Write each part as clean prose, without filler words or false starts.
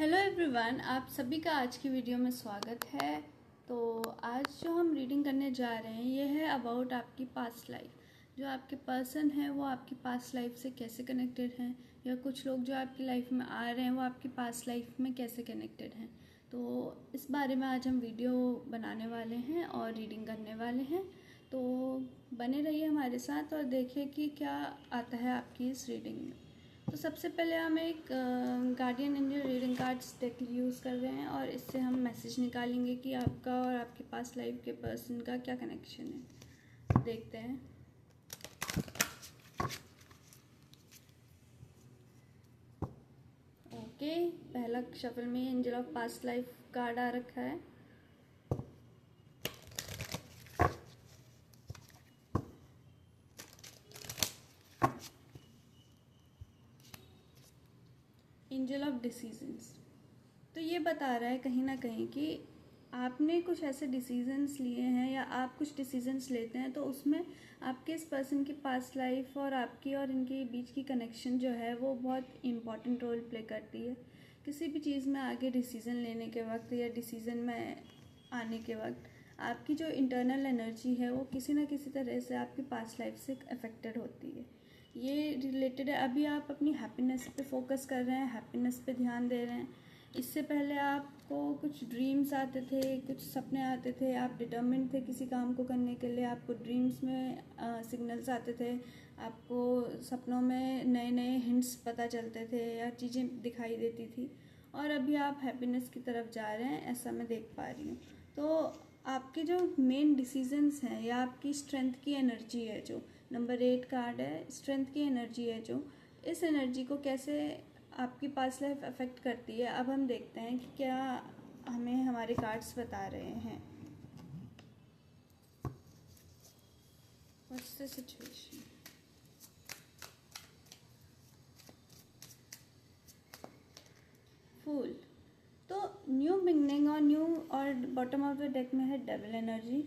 Hello everyone, आप सभी का आज की वीडियो में स्वागत है। तो आज जो हम रीडिंग करने जा रहे हैं ये है अबाउट आपकी पास्ट लाइफ। जो आपके पर्सन है वो आपकी पास्ट लाइफ से कैसे कनेक्टेड हैं, या कुछ लोग जो आपकी लाइफ में आ रहे हैं वो आपकी पास्ट लाइफ में कैसे कनेक्टेड हैं। तो इस बारे में आज हम वीडियो बनाने वाले हैं और रीडिंग करने वाले हैं। तो बने रहिए हमारे साथ और देखिए कि क्या आता है आपकी इस रीडिंग में। तो सबसे पहले हम एक guardian angel reading cards deck use कर रहे हैं और इससे हम मैसेज निकालेंगे कि आपका और आपके पास लाइफ के पर्सन का क्या कनेक्शन है। देखते हैं। ओके, पहला शफल में angel of past life card आ रखा है। Angel of decisions. तो ये बता रहा है कहीं ना कहीं कि आपने कुछ ऐसे डिसीजंस लिए हैं या आप कुछ डिसीजंस लेते हैं तो उसमें आपके इस पर्सन की पास्ट लाइफ और आपकी और इनके बीच की कनेक्शन जो है वो बहुत इम्पॉर्टेंट रोल प्ले करती है। किसी भी चीज़ में आगे डिसीज़न लेने के वक्त या डिसीज़न में आने के वक्त आपकी जो इंटरनल एनर्जी है वो किसी ना किसी तरह से आपकी पास्ट लाइफ से अफेक्टेड होती है। ये रिलेटेड है। अभी आप अपनी हैप्पीनेस पे फोकस कर रहे हैं, हैप्पीनेस पे ध्यान दे रहे हैं। इससे पहले आपको कुछ ड्रीम्स आते थे, कुछ सपने आते थे, आप डिटर्मिन्ड थे किसी काम को करने के लिए। आपको ड्रीम्स में सिग्नल्स आते थे, आपको सपनों में नए नए हिंट्स पता चलते थे या चीज़ें दिखाई देती थी। और अभी आप हैप्पीनेस की तरफ जा रहे हैं, ऐसा मैं देख पा रही हूँ। तो आपके जो मेन डिसीजंस हैं या आपकी स्ट्रेंथ की एनर्जी है, जो नंबर 8 कार्ड है, स्ट्रेंथ की एनर्जी है, जो इस एनर्जी को कैसे आपकी पास्ट लाइफ अफेक्ट करती है। अब हम देखते हैं कि क्या हमें हमारे कार्ड्स बता रहे हैं। What's the situation. फूल। तो न्यू बिगनिंग और बॉटम ऑफ द डेक में है डेविल एनर्जी।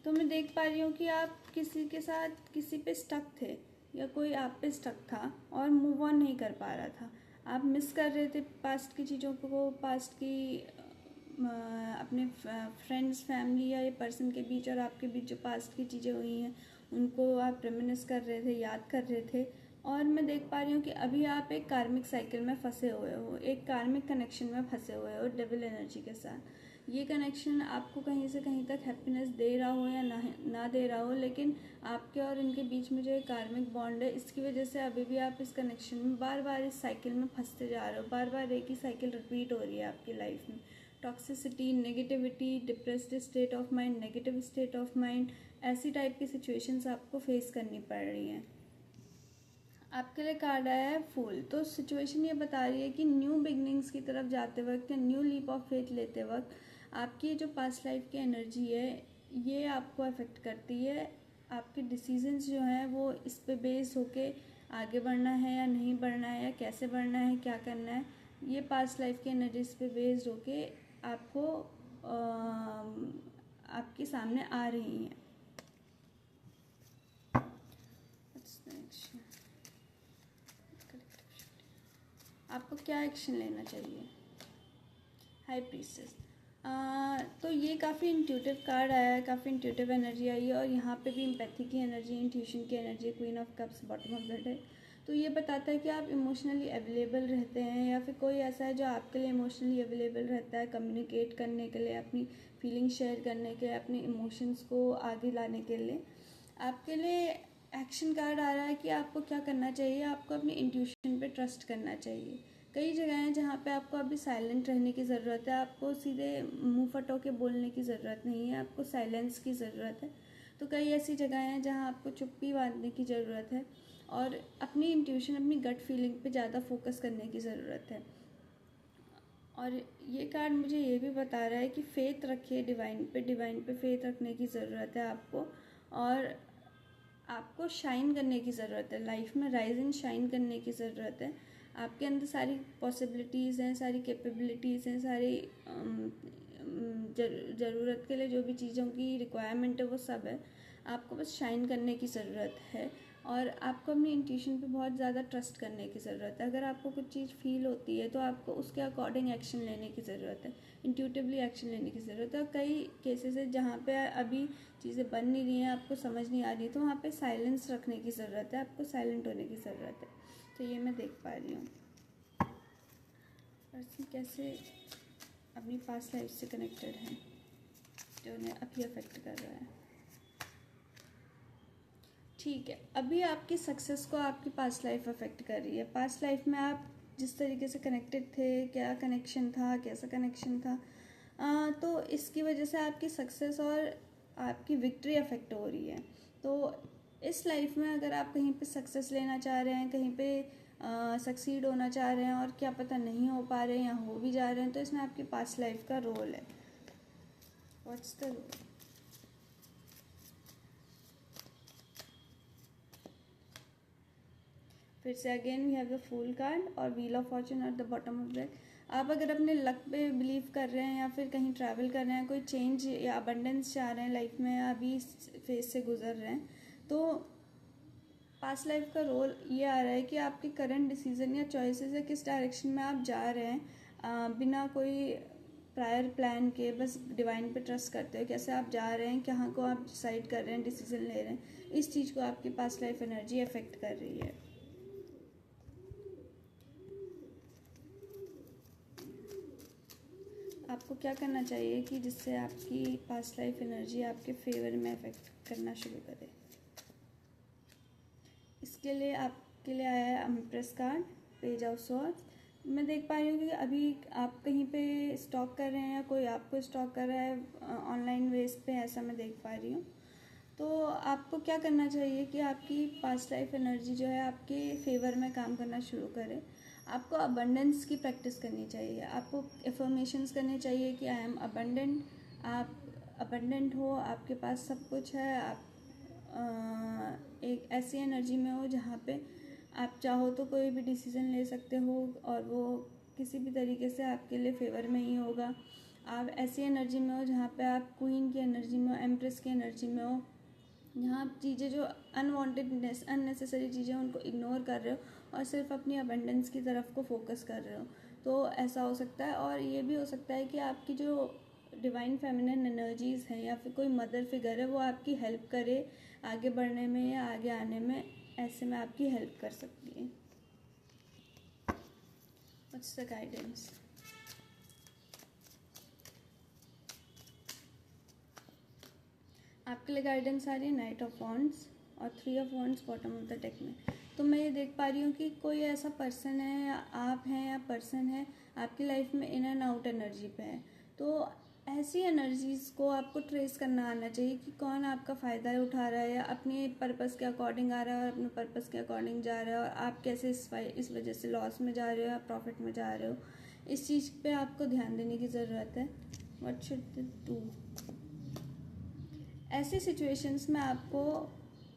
तो मैं देख पा रही हूँ कि आप किसी के साथ किसी पे स्टक थे या कोई आप पे स्टक था और मूव ऑन नहीं कर पा रहा था। आप मिस कर रहे थे पास्ट की चीज़ों को, पास्ट की अपने फ्रेंड्स, फैमिली या ये पर्सन के बीच और आपके बीच जो पास्ट की चीज़ें हुई हैं उनको आप रेमिनिस कर रहे थे, याद कर रहे थे। और मैं देख पा रही हूँ कि अभी आप एक कार्मिक साइकिल में फंसे हुए हो, एक कार्मिक कनेक्शन में फंसे हुए हो डेविल एनर्जी के साथ। ये कनेक्शन आपको कहीं से कहीं तक हैप्पीनेस दे रहा हो या ना दे रहा हो, लेकिन आपके और इनके बीच में जो एक कार्मिक बॉन्ड है इसकी वजह से अभी भी आप इस कनेक्शन में बार बार इस साइकिल में फंसते जा रहे हो। बार बार एक ही साइकिल रिपीट हो रही है आपकी लाइफ में। Toxicity, negativity, depressed state of mind, negative state of mind, ऐसी टाइप की सिचुएशंस आपको फेस करनी पड़ रही हैं। आपके लिए कार्ड आया है फूल। तो सिचुएशन ये बता रही है कि न्यू बिगनिंग्स की तरफ जाते वक्त या न्यू लीप ऑफ फेथ लेते वक्त आपकी जो पास्ट लाइफ की एनर्जी है ये आपको अफेक्ट करती है। आपके डिसीजंस जो हैं वो इस पे बेस होके आगे बढ़ना है या नहीं बढ़ना है, या कैसे बढ़ना है, क्या करना है, ये पास्ट लाइफ की एनर्जी इस पे बेस्ड होके आपको आपके सामने आ रही हैं। आपको क्या एक्शन लेना चाहिए। High priestess. तो ये काफ़ी इंट्यूटिव कार्ड आया है, काफ़ी इंट्यूटिव एनर्जी आई है और यहाँ पे भी एम्पैथी की एनर्जी, इंट्यूशन की energy, queen of cups bottom of the deck. तो ये बताता है कि आप इमोशनली अवेलेबल रहते हैं या फिर कोई ऐसा है जो आपके लिए इमोशनली अवेलेबल रहता है कम्युनिकेट करने के लिए, अपनी फीलिंग शेयर करने के लिए, अपने इमोशंस को आगे लाने के लिए। आपके लिए एक्शन कार्ड आ रहा है कि आपको क्या करना चाहिए। आपको अपनी इंट्यूशन पे ट्रस्ट करना चाहिए। कई जगह हैं जहाँ पे आपको अभी साइलेंट रहने की ज़रूरत है। आपको सीधे मुंह फटो के बोलने की ज़रूरत नहीं है, आपको साइलेंस की ज़रूरत है। तो कई ऐसी जगह हैं जहाँ आपको चुप्पी बांधने की ज़रूरत है और अपनी इंट्यूशन, अपनी गट फीलिंग पे ज़्यादा फोकस करने की ज़रूरत है। और ये कार्ड मुझे ये भी बता रहा है कि फ़ेथ रखिए डिवाइन पे फ़ेथ रखने की ज़रूरत है आपको। और आपको शाइन करने की ज़रूरत है, लाइफ में राइज एंड शाइन करने की ज़रूरत है। आपके अंदर सारी पॉसिबिलिटीज़ हैं, सारी कैपेबिलिटीज़ हैं, सारी ज़रूरत के लिए जो भी चीज़ों की रिक्वायरमेंट है वो सब है। आपको बस शाइन करने की ज़रूरत है। और आपको अपनी इंट्यूशन पे बहुत ज़्यादा ट्रस्ट करने की ज़रूरत है। अगर आपको कुछ चीज़ फील होती है तो आपको उसके अकॉर्डिंग एक्शन लेने की ज़रूरत है, इंट्यूटिवली एक्शन लेने की ज़रूरत है। और कई केसेस है जहाँ पे अभी चीज़ें बन नहीं रही हैं, आपको समझ नहीं आ रही, तो वहाँ पे साइलेंस रखने की ज़रूरत है, आपको साइलेंट होने की ज़रूरत है। तो ये मैं देख पा रही हूँ पर्सन कैसे अपनी पास्ट लाइफ से कनेक्टेड है, जो उन्हें अभी अफेक्ट कर रहा है। ठीक है, अभी आपकी सक्सेस को आपकी पास्ट लाइफ अफेक्ट कर रही है। पास्ट लाइफ में आप जिस तरीके से कनेक्टेड थे, क्या कनेक्शन था, कैसा कनेक्शन था, तो इसकी वजह से आपकी सक्सेस और आपकी विक्ट्री अफेक्ट हो रही है। तो इस लाइफ में अगर आप कहीं पे सक्सेस लेना चाह रहे हैं, कहीं पे सक्सीड होना चाह रहे हैं और क्या पता नहीं हो पा रहे हैं या हो भी जा रहे हैं, तो इसमें आपकी पास्ट लाइफ का रोल है। What's the role? फिर से again we have the fool card और wheel of fortune at the bottom of the. आप अगर अपने लक पे बिलीव कर रहे हैं या फिर कहीं ट्रैवल कर रहे हैं, कोई चेंज या अबंडेंस चाह रहे हैं लाइफ में, अभी इस फेज से गुजर रहे हैं, तो पास्ट लाइफ का रोल ये आ रहा है कि आपके करंट डिसीजन या चॉइसेस या किस डायरेक्शन में आप जा रहे हैं, बिना कोई प्रायर प्लान के, बस डिवाइन पे ट्रस्ट करते हो कैसे आप जा रहे हैं, कहाँ को आप डिसाइड कर रहे हैं, डिसीजन ले रहे हैं, इस चीज़ को आपकी पास्ट लाइफ एनर्जी अफेक्ट कर रही है। आपको क्या करना चाहिए कि जिससे आपकी पास्ट लाइफ एनर्जी आपके फेवर में अफेक्ट करना शुरू करे? इसके लिए आपके लिए आया है empress card, page of swords. मैं देख पा रही हूँ कि अभी आप कहीं पे स्टॉक कर रहे हैं या कोई आपको स्टॉक कर रहा है ऑनलाइन बेस पे, ऐसा मैं देख पा रही हूँ। तो आपको क्या करना चाहिए कि आपकी पास्ट लाइफ एनर्जी जो है आपके फेवर में काम करना शुरू करे। आपको अबंडेंस की प्रैक्टिस करनी चाहिए, आपको एफर्मेशंस करने चाहिए कि आई एम अबंडेंट। आप अबंडेंट हो, आपके पास सब कुछ है, आप एक ऐसी एनर्जी में हो जहाँ पे आप चाहो तो कोई भी डिसीज़न ले सकते हो और वो किसी भी तरीके से आपके लिए फेवर में ही होगा। आप ऐसी एनर्जी में हो जहाँ पे आप क्वीन की एनर्जी में हो, एम्प्रेस की एनर्जी में हो, यहाँ आप चीज़ें जो अनवांटेडनेस, अननेसेसरी चीज़ें उनको इग्नोर कर रहे हो और सिर्फ अपनी अबंडेंस की तरफ को फोकस कर रहे हो। तो ऐसा हो सकता है। और ये भी हो सकता है कि आपकी जो डिवाइन फेमिनिन एनर्जीज़ हैं या फिर कोई मदर फिगर है, वो आपकी हेल्प करे आगे बढ़ने में या आगे आने में, ऐसे में आपकी हेल्प कर सकती है। What's the guidance? आपके लिए गाइडेंस आ रही है नाइट ऑफ वॉन्ड्स और 3 of wands bottom of the deck में। तो मैं ये देख पा रही हूँ कि कोई ऐसा पर्सन है या आप हैं या पर्सन है आपकी लाइफ में इन एंड आउट एनर्जी पे है। तो ऐसी एनर्जीज़ को आपको ट्रेस करना आना चाहिए कि कौन आपका फ़ायदा उठा रहा है या अपने पर्पस के अकॉर्डिंग आ रहा है और अपने पर्पस के अकॉर्डिंग जा रहा है, और आप कैसे इस वजह से लॉस में जा रहे हो या प्रॉफिट में जा रहे हो। इस चीज़ पे आपको ध्यान देने की ज़रूरत है। What should do? ऐसी सिचुएशंस में आपको,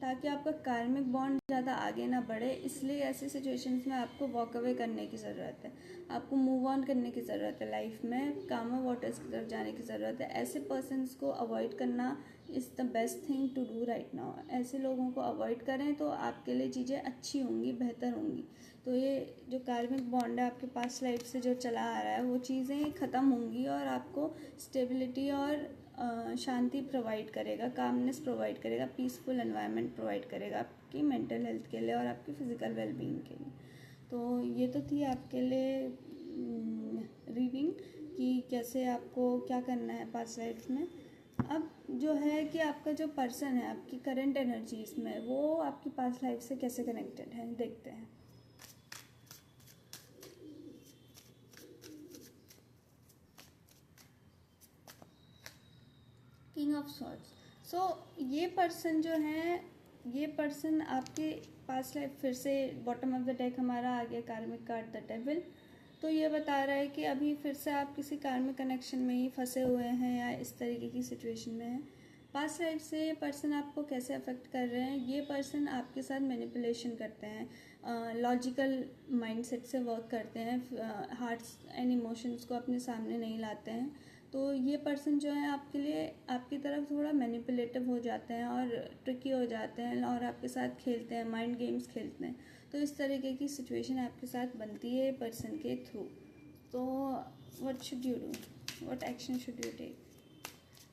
ताकि आपका कार्मिक बॉन्ड ज़्यादा आगे ना बढ़े, इसलिए ऐसी सिचुएशंस में आपको वॉक अवे करने की ज़रूरत है, आपको मूव ऑन करने की ज़रूरत है। लाइफ में कामर वाटर्स की तरफ जाने की ज़रूरत है। ऐसे पर्सन्स को अवॉइड करना is the best thing to do right now. ऐसे लोगों को अवॉइड करें तो आपके लिए चीज़ें अच्छी होंगी, बेहतर होंगी। तो ये जो कार्मिक बॉन्ड है आपके पास लाइफ से जो चला आ रहा है, वो चीज़ें ख़त्म होंगी और आपको स्टेबिलिटी और शांति प्रोवाइड करेगा, कामनेस प्रोवाइड करेगा, पीसफुल एनवायरनमेंट प्रोवाइड करेगा आपकी मेंटल हेल्थ के लिए और आपकी फ़िज़िकल वेलबींग के लिए। तो ये तो थी आपके लिए रीडिंग कि कैसे आपको क्या करना है पास्ट लाइफ में। अब जो है कि आपका जो पर्सन है आपकी करंट एनर्जीज में, वो आपकी पास्ट लाइफ से कैसे कनेक्टेड है, देखते हैं। King of swords. सो ये पर्सन जो है, ये पर्सन आपके पास्ट लाइफ, फिर से बॉटम ऑफ द डेक हमारा आ गया कार्मिक कार्ड द डेविल। तो ये बता रहा है कि अभी फिर से आप किसी कार्मिक कनेक्शन में ही फंसे हुए हैं या इस तरीके की सिचुएशन में हैं। पास्ट लाइफ से ये पर्सन आपको कैसे अफेक्ट कर रहे हैं? ये पर्सन आपके साथ मैनिपुलेशन करते हैं, लॉजिकल माइंडसेट से वर्क करते हैं, हार्ट्स एंड इमोशंस को अपने सामने नहीं लाते हैं। तो ये पर्सन जो है आपके लिए आपकी तरफ थोड़ा मैनिपुलेटिव हो जाते हैं और ट्रिकी हो जाते हैं और आपके साथ खेलते हैं, माइंड गेम्स खेलते हैं। तो इस तरीके की सिचुएशन आपके साथ बनती है पर्सन के थ्रू। तो what should you do, what action should you take,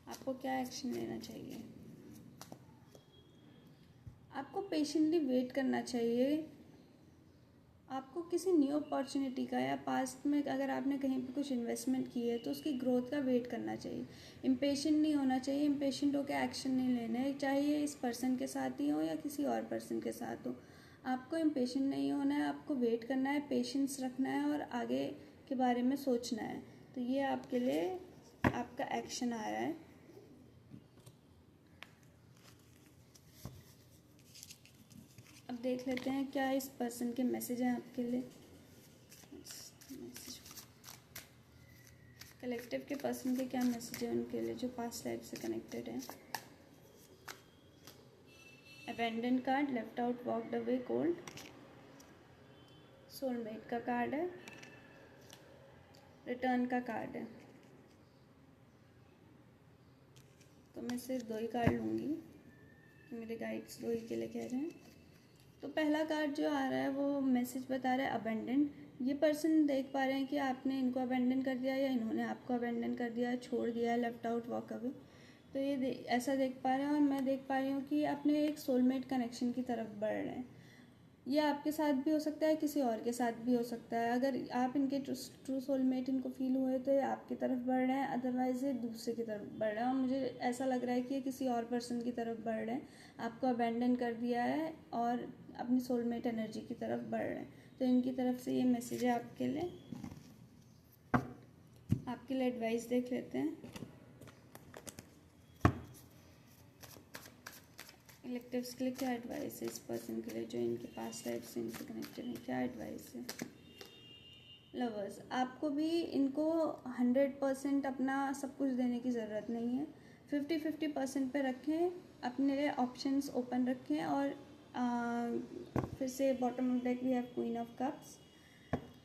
आपको क्या एक्शन लेना चाहिए? आपको पेशेंटली वेट करना चाहिए। आपको किसी न्यू अपॉर्चुनिटी का या पास्ट में अगर आपने कहीं पे कुछ इन्वेस्टमेंट की है तो उसकी ग्रोथ का वेट करना चाहिए। इम्पेशेंट नहीं होना चाहिए, इम्पेशेंट होकर एक्शन नहीं लेने, चाहे ये इस पर्सन के साथ ही हो या किसी और पर्सन के साथ हो। आपको इम्पेशेंट नहीं होना है, आपको वेट करना है, पेशेंस रखना है और आगे के बारे में सोचना है। तो ये आपके लिए आपका एक्शन आ रहा है। अब देख लेते हैं क्या इस पर्सन के मैसेज हैं आपके लिए। मैसेज कलेक्टिव के पर्सन के क्या मैसेज है उनके लिए जो पास्ट लाइफ से कनेक्टेड है। Abandon card, left out, walked away, cold, soulmate का कार्ड है, रिटर्न का कार्ड है। तो मैं सिर्फ 2 ही कार्ड लूँगी, मेरे गाइड्स 2 ही के लिए कह रहे हैं। तो पहला कार्ड जो आ रहा है वो मैसेज बता रहा है अबेंडन। ये पर्सन देख पा रहे हैं कि आपने इनको अबेंडन कर दिया या इन्होंने आपको अबेंडन कर दिया, छोड़ दिया, लेफ्ट आउट, वॉक अवे। तो ये ऐसा देख पा रहे हैं और मैं देख पा रही हूँ कि अपने एक सोलमेट कनेक्शन की तरफ बढ़ रहे हैं। ये आपके साथ भी हो सकता है, किसी और के साथ भी हो सकता है। अगर आप इनके ट्रू सोलमेट इनको फील हुए तो ये आपकी तरफ बढ़ रहे हैं, अदरवाइज ये दूसरे की तरफ बढ़ रहे हैं। और मुझे ऐसा लग रहा है कि ये किसी और पर्सन की तरफ बढ़ रहे हैं, आपको अबेंडन कर दिया है और अपनी सोलमेट एनर्जी की तरफ बढ़ रहे हैं। तो इनकी तरफ से ये मैसेज है आपके लिए। आपके लिए एडवाइस देख लेते हैं। कलेक्टिव्स के लिए क्या एडवाइस है इस पर्सन के लिए जो इनके पास्ट लाइफ से इनसे कनेक्टेड है, क्या एडवाइस है? लवर्स, आपको भी इनको 100% अपना सब कुछ देने की ज़रूरत नहीं है। 50-50% पे रखें, अपने लिए ऑप्शंस ओपन रखें। और फिर से bottom of deck we have queen of cups.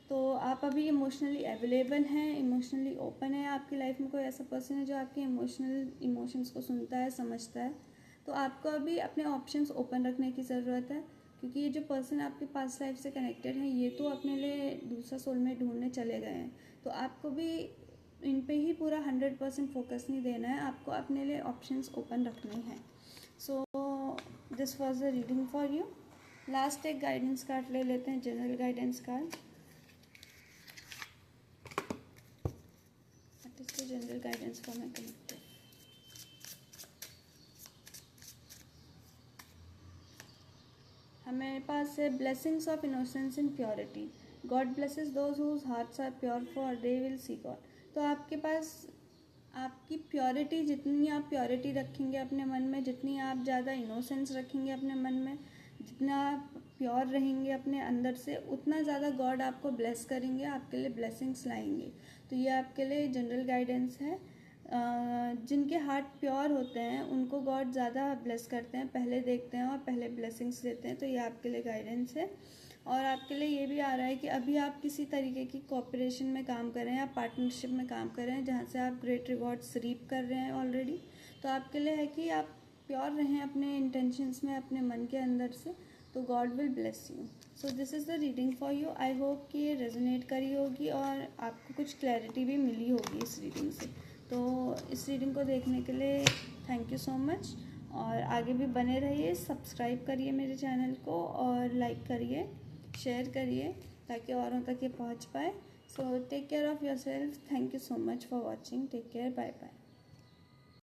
तो आप अभी इमोशनली अवेलेबल हैं, इमोशनली ओपन है। आपकी लाइफ में कोई ऐसा पर्सन है जो आपके इमोशंस को सुनता है, समझता है। तो आपको अभी अपने ऑप्शंस ओपन रखने की ज़रूरत है, क्योंकि ये जो पर्सन आपके पास्ट लाइफ से कनेक्टेड हैं ये तो अपने लिए दूसरा सोलमेट ढूंढने चले गए हैं। तो आपको भी इन पे ही पूरा 100% फोकस नहीं देना है, आपको अपने लिए ऑप्शंस ओपन रखने हैं। So this was the reading for you. Last एक गाइडेंस कार्ड ले लेते हैं, general guidance card. What is the general guidance for my collective? हमारे पास है blessings of innocence and purity. God blesses those whose hearts are pure for they will see God. तो आपके पास आपकी प्योरिटी, जितनी आप प्योरिटी रखेंगे अपने मन में, जितनी आप ज़्यादा इनोसेंस रखेंगे अपने मन में, जितना आप प्योर रहेंगे अपने अंदर से, उतना ज़्यादा गॉड आपको ब्लेस करेंगे, आपके लिए ब्लेसिंग्स लाएंगे। तो ये आपके लिए जनरल गाइडेंस है। जिनके हार्ट प्योर होते हैं उनको गॉड ज़्यादा ब्लेस करते हैं, पहले देखते हैं और पहले ब्लेसिंग्स देते हैं। तो ये आपके लिए गाइडेंस है। और आपके लिए ये भी आ रहा है कि अभी आप किसी तरीके की कोऑपरेशन में काम कर रहे हैं, आप पार्टनरशिप में काम कर रहे हैं जहाँ से आप ग्रेट रिवॉर्ड्स रीप कर रहे हैं ऑलरेडी। तो आपके लिए है कि आप प्योर रहें अपने इंटेंशंस में, अपने मन के अंदर से, तो God will bless you. So this is the reading for you. I hope कि ये रेजोनेट करी होगी और आपको कुछ क्लैरिटी भी मिली होगी इस रीडिंग से। तो इस रीडिंग को देखने के लिए थैंक यू सो मच। और आगे भी बने रहिए, सब्सक्राइब करिए मेरे चैनल को और लाइक करिए, शेयर करिए ताकि औरों तक ये पहुंच पाए। So take care of yourself. Thank you so much for watching. Take care, bye bye.